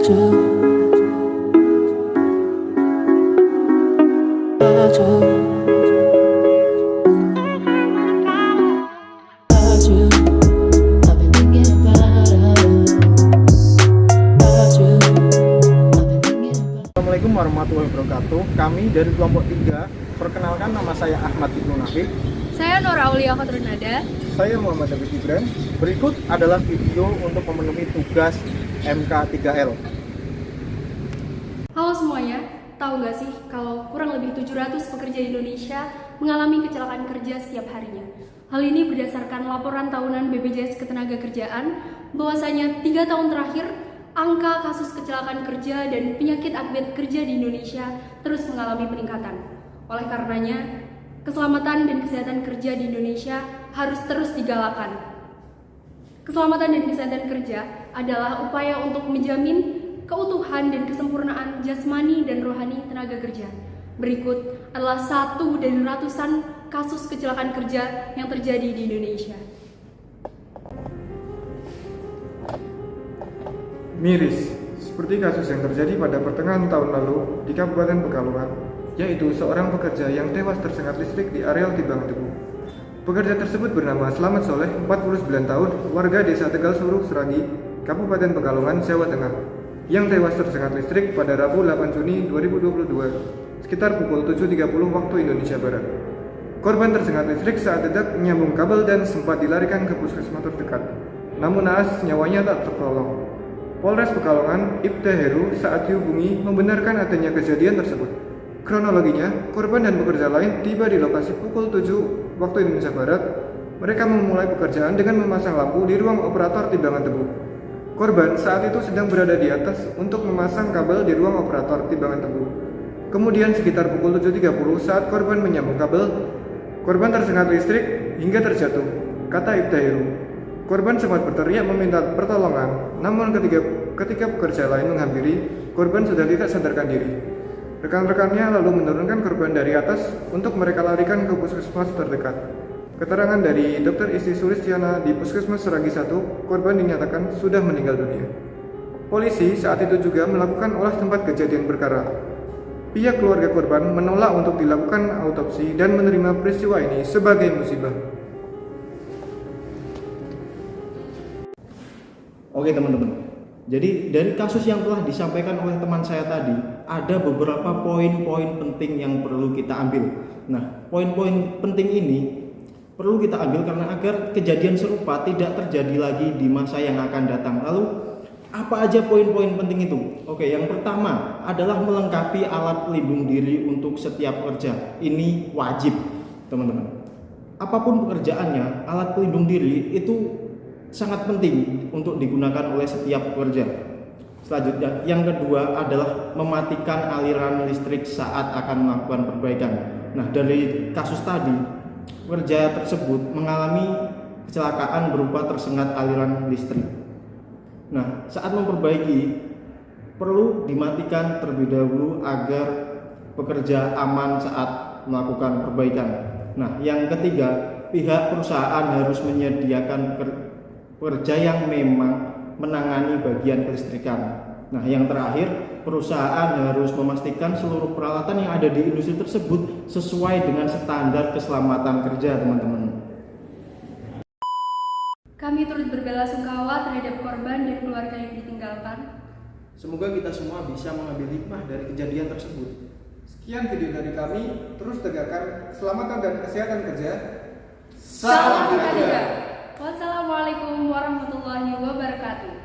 Assalamualaikum warahmatullahi wabarakatuh. Kami dari kelompok 3. Perkenalkan, nama saya Ahmad Ibnu Nafik. Saya Nora Aulia Khotrunada. Saya Muhammad David Gibran. Berikut adalah video untuk memenuhi tugas MK3L. Halo semuanya, tahu nggak sih kalau kurang lebih 700 pekerja di Indonesia mengalami kecelakaan kerja setiap harinya? Hal ini berdasarkan laporan tahunan BPJS Ketenagakerjaan bahwasanya 3 tahun terakhir angka kasus kecelakaan kerja dan penyakit akibat kerja di Indonesia terus mengalami peningkatan. Oleh karenanya, keselamatan dan kesehatan kerja di Indonesia harus terus digalakan. Keselamatan dan kesehatan kerja adalah upaya untuk menjamin keutuhan dan kesempurnaan jasmani dan rohani tenaga kerja. Berikut adalah satu dari ratusan kasus kecelakaan kerja yang terjadi di Indonesia. Miris, seperti kasus yang terjadi pada pertengahan tahun lalu di Kabupaten Pekalongan, yaitu seorang pekerja yang tewas tersengat listrik di areal Tibangan Tebu. Pekerja tersebut bernama Slamet Soleh, 49 tahun, warga desa Tegal Suruh Seragi, Kabupaten Pekalongan, Jawa Tengah, yang tewas tersengat listrik pada Rabu 8 Juni 2022, sekitar pukul 7.30 waktu Indonesia Barat. Korban tersengat listrik saat hendak menyambung kabel dan sempat dilarikan ke puskesmas terdekat. Namun naas nyawanya tak tertolong. Polres Pekalongan, Ibda Heru saat dihubungi membenarkan adanya kejadian tersebut. Kronologinya, korban dan pekerja lain tiba di lokasi pukul 7 waktu Indonesia Barat. Mereka memulai pekerjaan dengan memasang lampu di ruang operator Tibangan Tebu. Korban saat itu sedang berada di atas untuk memasang kabel di ruang operator Tibangan Tebu. Kemudian sekitar pukul 7.30 saat korban menyambung kabel, korban tersengat listrik hingga terjatuh, kata Ibda Heru. Korban sempat berteriak meminta pertolongan, namun ketika pekerja lain menghampiri, korban sudah tidak sadarkan diri. Rekan-rekannya lalu menurunkan korban dari atas untuk mereka larikan ke puskesmas terdekat. Keterangan dari Dr. Isti Sulistiana di Puskesmas Seragi 1, korban dinyatakan sudah meninggal dunia. Polisi saat itu juga melakukan olah tempat kejadian perkara. Pihak keluarga korban menolak untuk dilakukan autopsi dan menerima peristiwa ini sebagai musibah. Oke teman-teman, jadi dari kasus yang telah disampaikan oleh teman saya tadi, ada beberapa poin-poin penting yang perlu kita ambil. Nah, poin-poin penting ini perlu kita ambil karena agar kejadian serupa tidak terjadi lagi di masa yang akan datang. Lalu, apa aja poin-poin penting itu? Oke, yang pertama adalah melengkapi alat pelindung diri untuk setiap pekerja. Ini wajib, teman-teman. Apapun pekerjaannya, alat pelindung diri itu sangat penting untuk digunakan oleh setiap pekerja. Selanjutnya, yang kedua adalah mematikan aliran listrik saat akan melakukan perbaikan. Nah, dari kasus tadi, pekerja tersebut mengalami kecelakaan berupa tersengat aliran listrik. Nah, saat memperbaiki perlu dimatikan terlebih dahulu agar pekerja aman saat melakukan perbaikan. Nah, yang ketiga, pihak perusahaan harus menyediakan pekerja yang memang menangani bagian kelistrikan. Nah, yang terakhir, perusahaan harus memastikan seluruh peralatan yang ada di industri tersebut sesuai dengan standar keselamatan kerja, teman-teman. Kami turut berbelasungkawa terhadap korban dan keluarga yang ditinggalkan. Semoga kita semua bisa mengambil hikmah dari kejadian tersebut. Sekian video dari kami, terus tegakkan keselamatan dan kesehatan kerja. Salam K3. Wassalamualaikum warahmatullahi wabarakatuh.